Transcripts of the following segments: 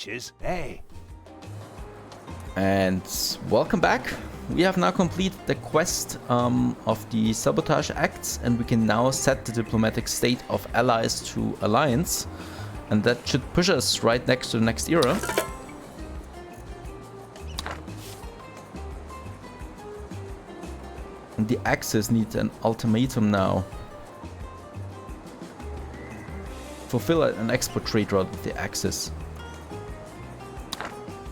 Hey. And welcome back. We have now completed the quest of the sabotage acts, and we can now set the diplomatic state of allies to alliance, and that should push us right next to the next era. And the Axis need an ultimatum now. Fulfill an export trade route with the Axis.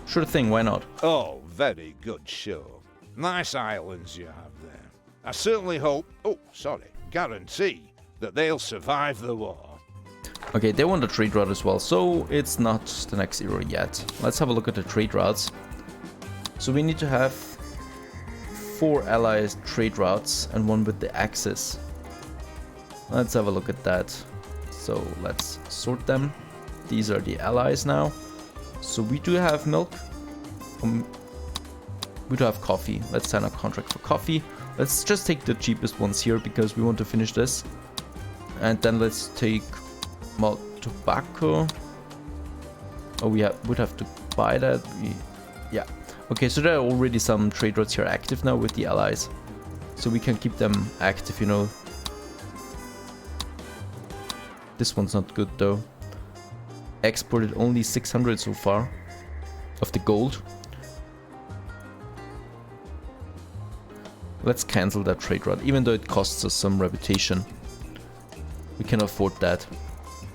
Sure thing, why not? Oh, very good show. Nice islands you have there. I certainly hope, guarantee that they'll survive the war. Okay, they want a trade route as well, so it's not the next era yet. Let's have a look at the trade routes. So we need to have 4 allies trade routes and 1 with the Axis. Let's have a look at that. So let's sort them. These are the allies now. So we do have milk. We do have coffee. Let's sign a contract for coffee. Let's just take the cheapest ones here because we want to finish this. And then let's take, well, tobacco. Oh, we would have to buy that. Yeah. Okay, so there are already some trade routes here active now with the allies. So we can keep them active, you know. This one's not good though. Exported only 600 so far of the gold. Let's cancel that trade route, even though it costs us some reputation. We can afford that,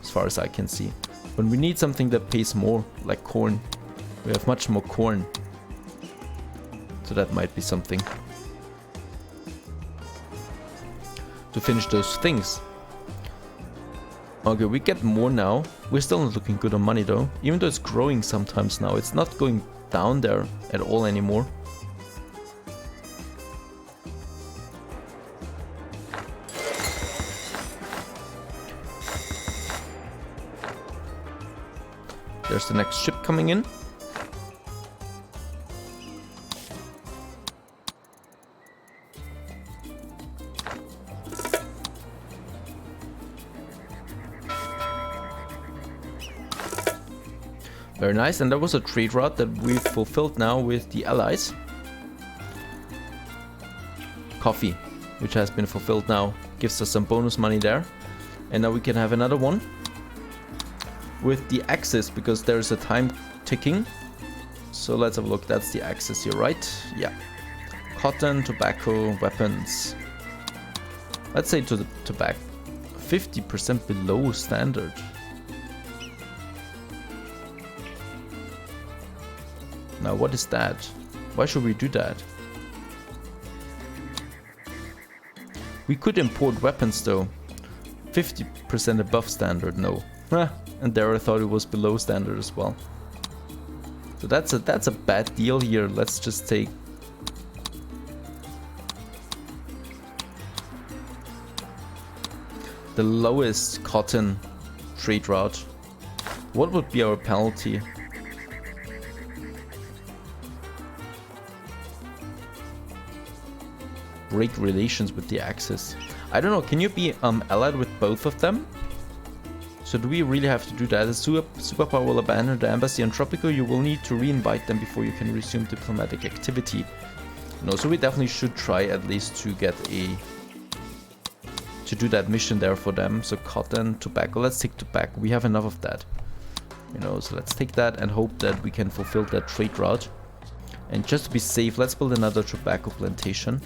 as far as I can see. But we need something that pays more, like corn. We have much more corn. So that might be something. To finish those things. Okay, we get more now. We're still not looking good on money though. Even though it's growing sometimes now, it's not going down there at all anymore. There's the next ship coming in. Very nice, and that was a trade route that we've fulfilled now with the allies. Coffee, which has been fulfilled now, gives us some bonus money there. And now we can have another one with the Axis, because there's a time ticking. So let's have a look. That's the Axis here, right? Yeah. Cotton, tobacco, weapons. Let's say to the tobacco. 50% below standard. Now what is that? Why should we do that? We could import weapons though. 50% above standard, no. And there I thought it was below standard as well. So that's a bad deal here. Let's just take the lowest cotton trade route. What would be our penalty? Break relations with the Axis. I don't know, can you be allied with both of them? So do we really have to do that? As superpower will abandon the embassy on Tropico, you will need to re-invite them before you can resume diplomatic activity. No, so we definitely should try at least to get to do that mission there for them. So cotton, tobacco, let's take tobacco. We have enough of that. You know, so let's take that and hope that we can fulfill that trade route. And just to be safe, let's build another tobacco plantation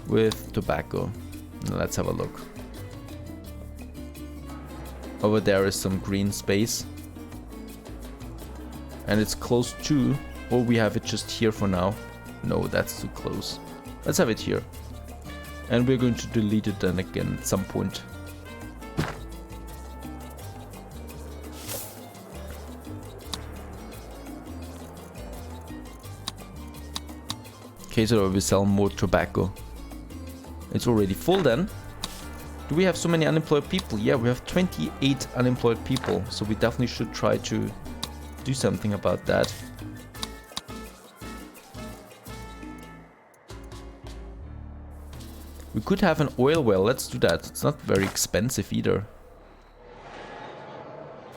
with tobacco. Let's have a look. Over there is some green space. And it's close to, or we have it just here for now. No, that's too close. Let's have it here. And we're going to delete it then again at some point. Okay, so we sell more tobacco. It's already full then. Do we have so many unemployed people? Yeah, we have 28 unemployed people. So we definitely should try to do something about that. We could have an oil well. Let's do that. It's not very expensive either.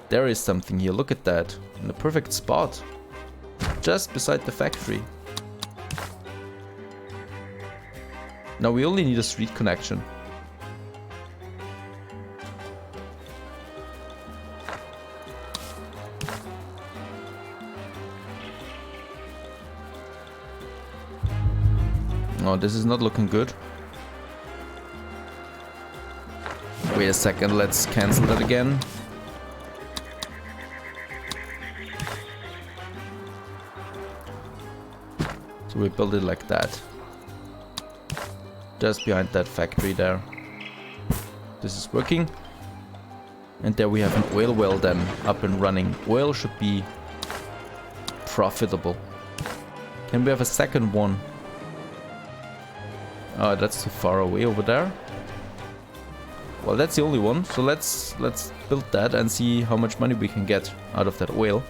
There is something here, look at that. In the perfect spot. Just beside the factory. Now we only need a street connection. Oh, this is not looking good. Wait a second, let's cancel that again. So we build it like that. Just behind that factory there. This is working. And there we have an oil well then up and running. Oil should be profitable. Can we have a second one? Oh, that's too far away over there. Well, that's the only one. So let's build that and see how much money we can get out of that oil.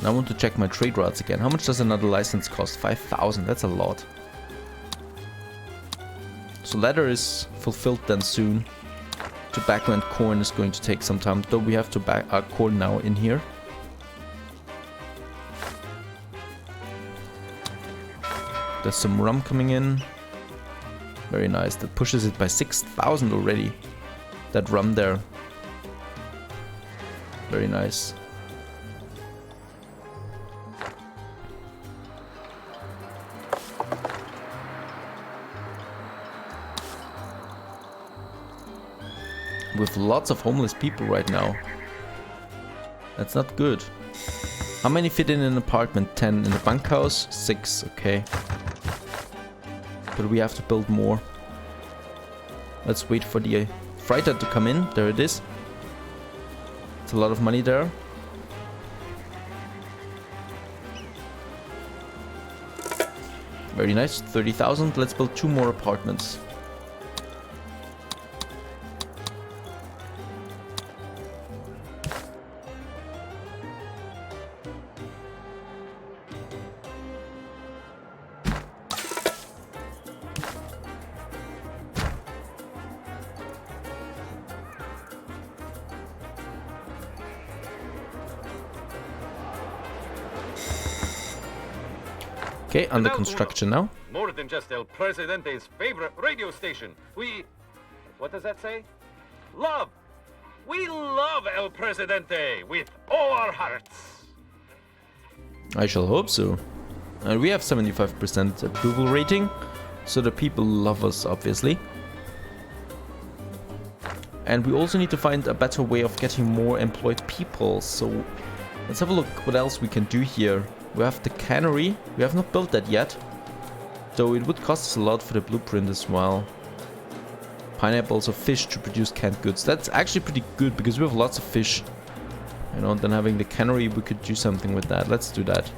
Now I want to check my trade routes again. How much does another license cost? 5,000. That's a lot. So leather is fulfilled then soon. Tobacco and corn is going to take some time, though we have corn now in here. There's some rum coming in. Very nice. That pushes it by 6,000 already. That rum there. Very nice. With lots of homeless people right now. That's not good. How many fit in an apartment? 10 in the bunkhouse? 6, okay. But we have to build more. Let's wait for the freighter to come in. There it is. It's a lot of money there. Very nice, 30,000. Let's build 2 more apartments. Okay, under construction now. More than just El Presidente's favorite radio station. What does that say? Love! We love El Presidente with all our hearts. I shall hope so. And we have 75% approval rating, so the people love us, obviously. And we also need to find a better way of getting more employed people, so let's have a look what else we can do here. We have the cannery. We have not built that yet, though it would cost us a lot for the blueprint as well. Pineapples or fish to produce canned goods. That's actually pretty good because we have lots of fish. You know, then having the cannery, we could do something with that. Let's do that.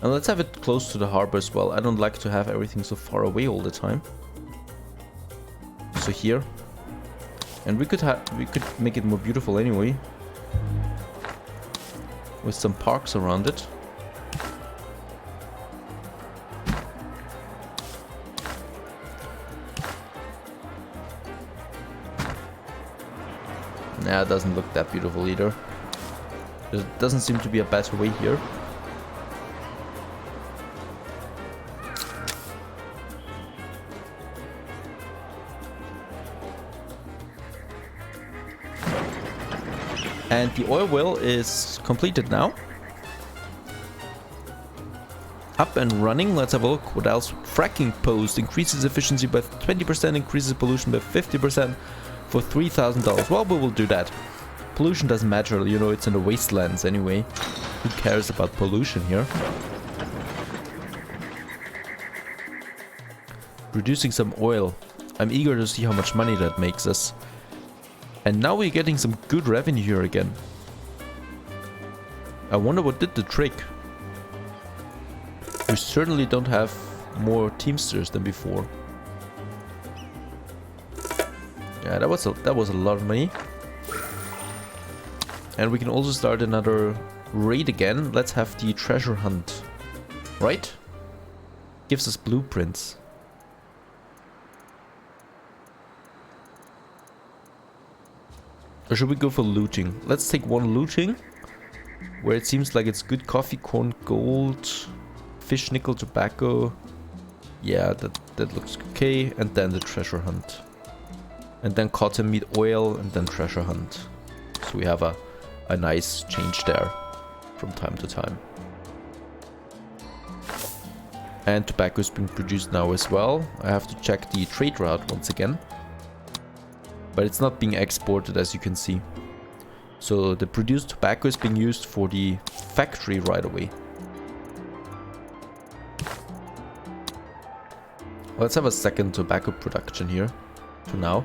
And let's have it close to the harbor as well. I don't like to have everything so far away all the time. So here. And we could make it more beautiful anyway. With some parks around it. Nah, it doesn't look that beautiful either. There doesn't seem to be a better way here. And the oil well is completed now. Up and running. Let's have a look what else. Fracking post increases efficiency by 20%, increases pollution by 50% for $3,000. Well, we will do that. Pollution doesn't matter, you know, it's in the wastelands anyway. Who cares about pollution here? Producing some oil. I'm eager to see how much money that makes us. And now we're getting some good revenue here again. I wonder what did the trick. We certainly don't have more Teamsters than before. Yeah, that was a lot of money. And we can also start another raid again. Let's have the treasure hunt. Right? Gives us blueprints. Or should we go for looting? Let's take one looting. Where it seems like it's good coffee, corn, gold, fish, nickel, tobacco. Yeah, that looks okay. And then the treasure hunt. And then cotton, meat, oil, and then treasure hunt. So we have a nice change there from time to time. And tobacco is being produced now as well. I have to check the trade route once again. But it's not being exported, as you can see. So the produced tobacco is being used for the factory right away. Let's have a second tobacco production here for now.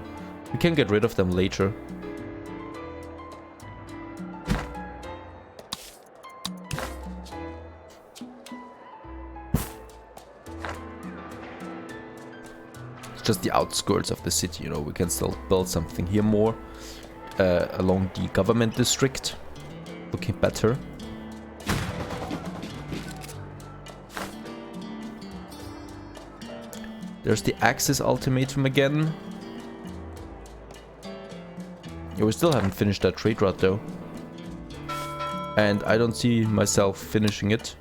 We can get rid of them later. It's just the outskirts of the city, you know, we can still build something here more along the government district. Looking better. There's the Axis ultimatum again. Yeah, we still haven't finished that trade route though. And I don't see myself finishing it.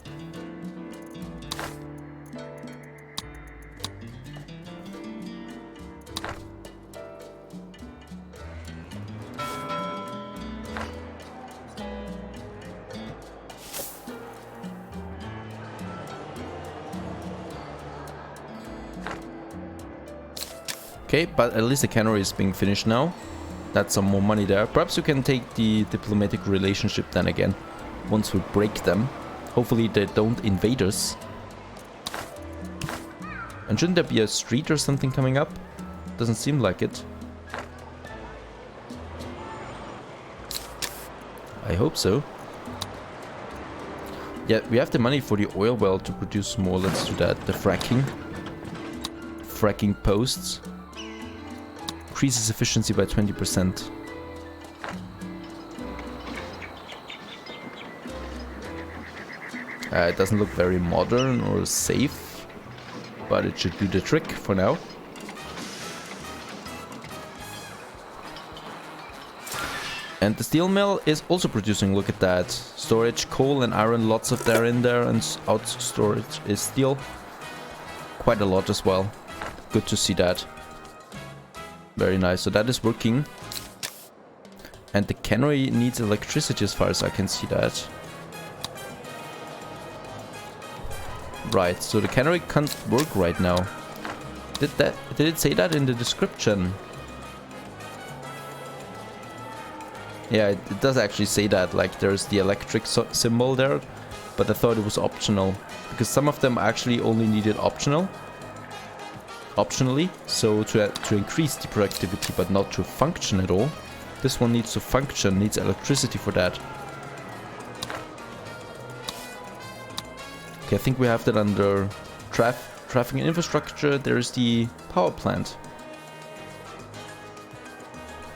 Okay, but at least the Cannery is being finished now. That's some more money there. Perhaps we can take the diplomatic relationship then again, once we break them. Hopefully they don't invade us. And shouldn't there be a street or something coming up? Doesn't seem like it. I hope so. Yeah, we have the money for the oil well to produce more. Let's do that. The fracking. Fracking posts. Increases efficiency by 20%. It doesn't look very modern or safe, but it should do the trick for now. And the steel mill is also producing, look at that. Storage, coal and iron, lots of there in there, and out storage is steel. Quite a lot as well. Good to see that. Very nice, so that is working. And the cannery needs electricity as far as I can see that. Right, so the cannery can't work right now. Did it say that in the description? Yeah, it does actually say that, like there's the electric symbol there, but I thought it was optional. Because some of them actually only needed optionally, so to increase the productivity but not to function at all. This one needs to function, needs electricity for that. Okay, I think we have that under traffic and infrastructure. There's the power plant.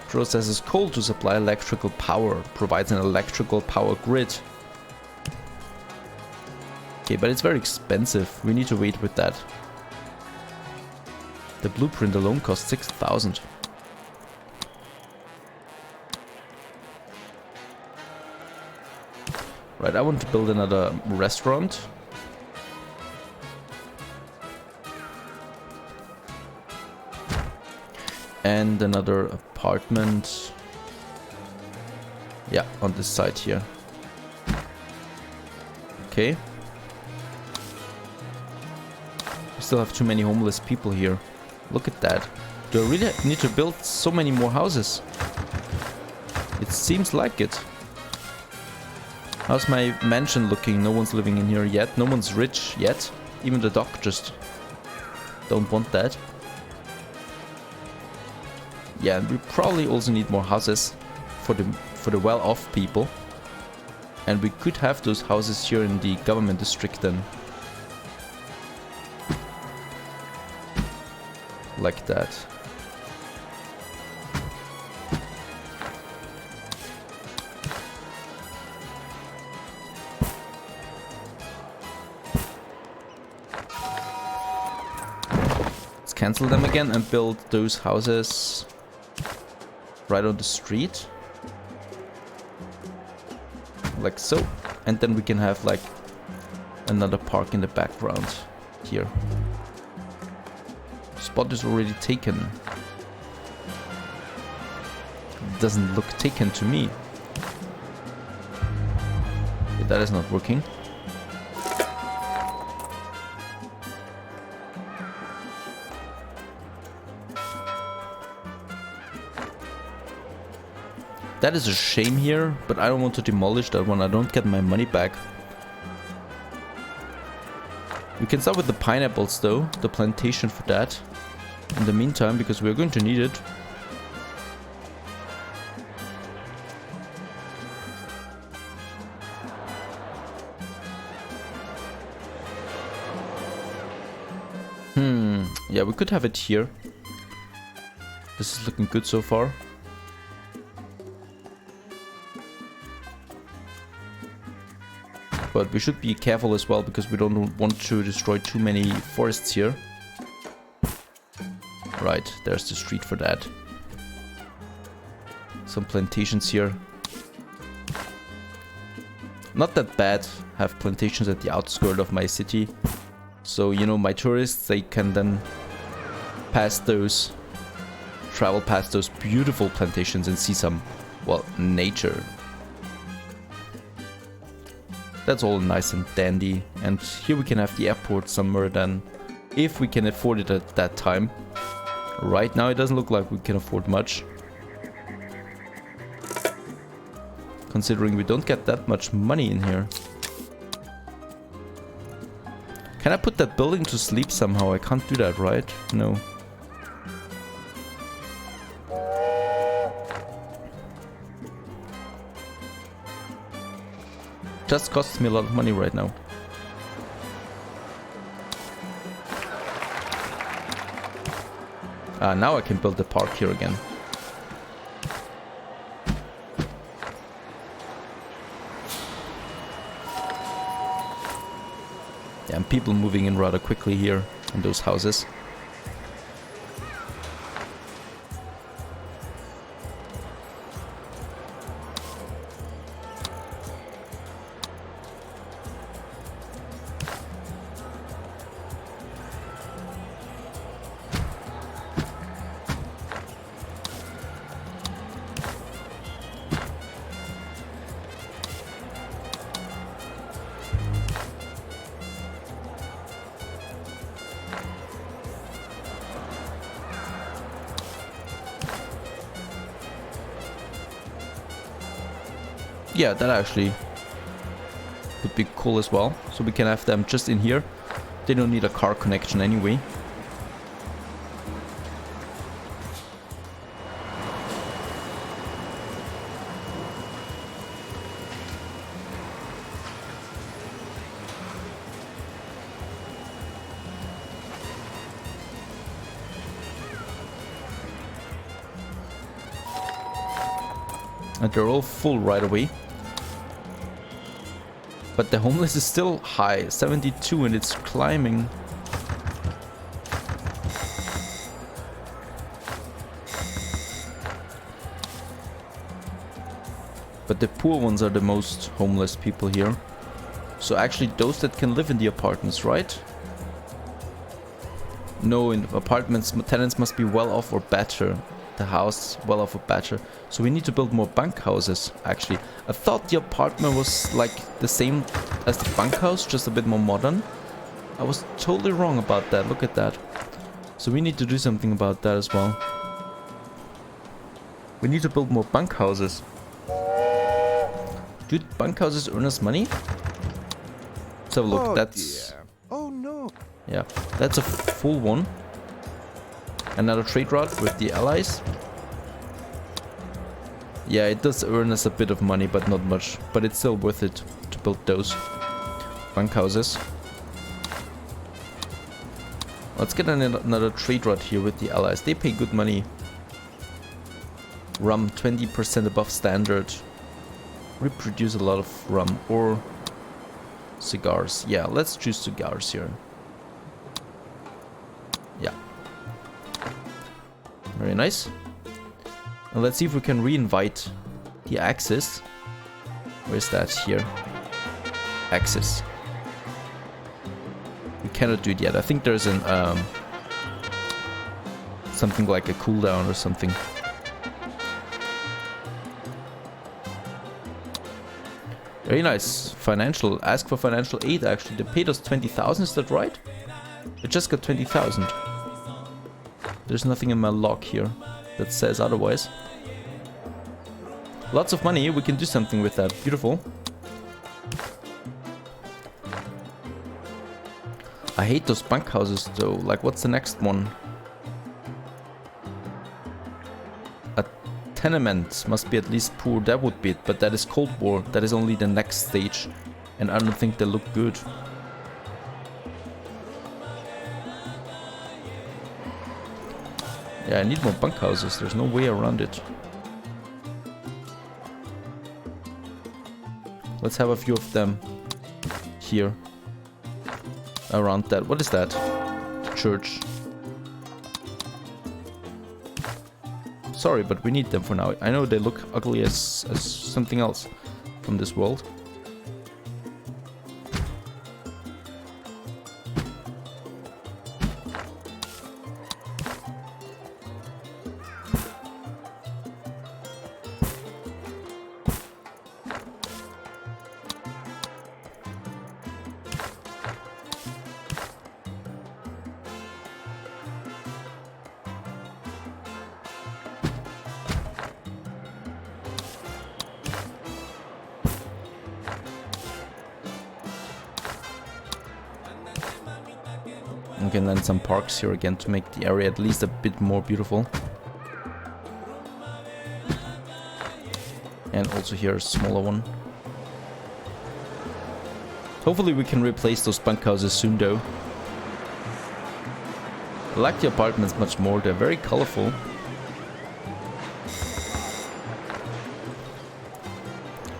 Processes coal to supply electrical power, provides an electrical power grid. Okay, but it's very expensive. We need to wait with that. The blueprint alone costs 6,000. Right, I want to build another restaurant. And another apartment. Yeah, on this side here. Okay. We still have too many homeless people here. Look at that. Do I really need to build so many more houses? It seems like it. How's my mansion looking? No one's living in here yet. No one's rich yet. Even the doc just don't want that. Yeah, and we probably also need more houses for the well-off people. And we could have those houses here in the government district then. Like that. cancel them again and build those houses right on the street. Like so. And then we can have like another park in the background here. Spot is already taken. Doesn't look taken to me. Yeah, that is not working. That is a shame here, but I don't want to demolish that one. I don't get my money back. We can start with the pineapples though, the plantation for that. In the meantime, because we're going to need it. Yeah, we could have it here. This is looking good so far. But we should be careful as well, because we don't want to destroy too many forests here. Right, there's the street for that. Some plantations here. Not that bad, have plantations at the outskirts of my city. So, you know, my tourists, they can then pass those, travel past those beautiful plantations and see some, well, nature. That's all nice and dandy, and here we can have the airport somewhere then, if we can afford it at that time. Right now it doesn't look like we can afford much, considering we don't get that much money in here. Can I put that building to sleep somehow? I can't do that, right? No. Just costs me a lot of money right now. Now I can build the park here again. Yeah, and people moving in rather quickly here in those houses. Yeah, that actually would be cool as well. So we can have them just in here. They don't need a car connection anyway. And they're all full right away. But the homeless is still high, 72, and it's climbing. But the poor ones are the most homeless people here. So actually those that can live in the apartments, right? No, in apartments, tenants must be well off or better. The house well off or better. So we need to build more bunk houses, actually. I thought the apartment was like the same as the bunkhouse, just a bit more modern. I was totally wrong about that. Look at that. So we need to do something about that as well. We need to build more bunk houses. Do bunk houses earn us money? Let's have a look. That's... dear. Oh no. Yeah, that's a full one. Another trade route with the allies. Yeah, it does earn us a bit of money, but not much. But it's still worth it to build those bunk houses. Let's get another trade route here with the allies. They pay good money. Rum 20% above standard. We produce a lot of rum or cigars. Yeah, let's choose cigars here. Yeah. Very nice. And let's see if we can re-invite the Axis. Where's that? Here. Axis. We cannot do it yet. I think there's an something like a cooldown or something. Very nice. Financial. Ask for financial aid, actually. They paid us 20,000, is that right? I just got 20,000. There's nothing in my log here that says otherwise. Lots of money. We can do something with that. Beautiful. I hate those bunk houses though. Like, what's the next one? A tenement must be at least poor. That would be it. But that is Cold War. That is only the next stage. And I don't think they look good. Yeah, I need more bunk houses. There's no way around it. Let's have a few of them here. Around that. What is that? Church. Sorry, but we need them for now. I know they look ugly as something else from this world. Okay, and then some parks here again to make the area at least a bit more beautiful. And also here a smaller one. Hopefully we can replace those bunk houses soon though. I like the apartments much more, they're very colorful.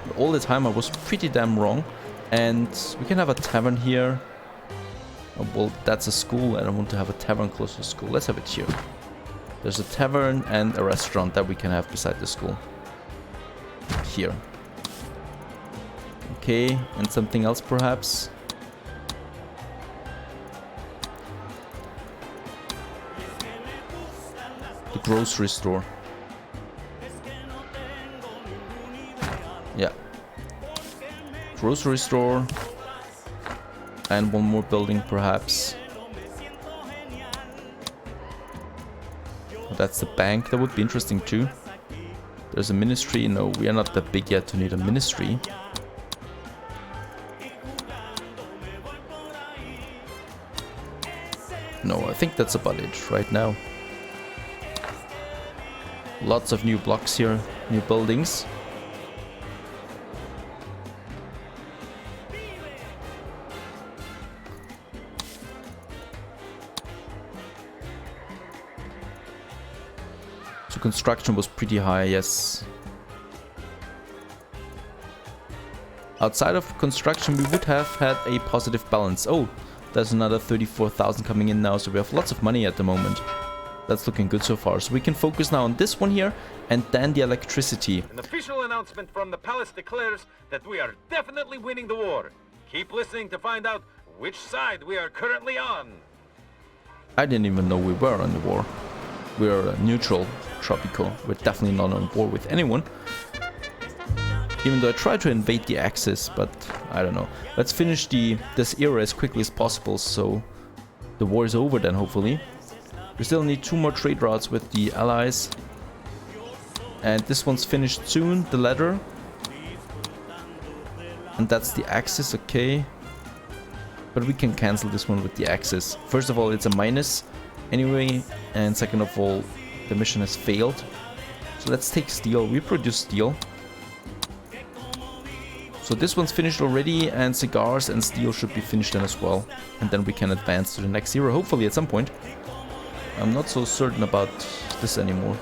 But all the time I was pretty damn wrong. And we can have a tavern here. Oh, well, that's a school. I don't want to have a tavern close to the school. Let's have it here. There's a tavern and a restaurant that we can have beside the school. Here. Okay, and something else perhaps. The grocery store. Yeah. Grocery store. And one more building, perhaps. Oh, that's the bank. That would be interesting too. There's a ministry. No, we are not that big yet to need a ministry. No, I think that's about it right now. Lots of new blocks here, new buildings. Construction was pretty high, yes. Outside of construction we would have had a positive balance. Oh, there's another 34,000 coming in now, so we have lots of money at the moment. That's looking good so far. So we can focus now on this one here and then the electricity. An official announcement from the palace declares that we are definitely winning the war. Keep listening to find out which side we are currently on. I didn't even know we were on the war. We're neutral, Tropico. We're definitely not on war with anyone. Even though I tried to invade the Axis, but I don't know. Let's finish this era as quickly as possible, so the war is over then, hopefully. We still need 2 more trade routes with the allies. And this one's finished soon, the ladder. And that's the Axis, okay. But we can cancel this one with the Axis. First of all, it's a minus anyway, and second of all, the mission has failed. So let's take steel. We produce steel. So this one's finished already, and cigars and steel should be finished then as well. And then we can advance to the next era, hopefully at some point. I'm not so certain about this anymore.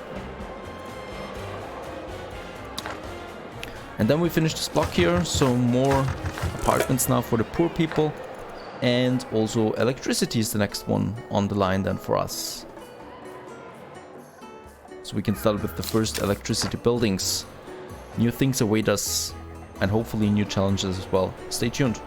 And then we finish this block here, so more apartments now for the poor people. And also electricity is the next one on the line then for us. so we can start with the first electricity buildings. New things await us, and hopefully new challenges as well. Stay tuned.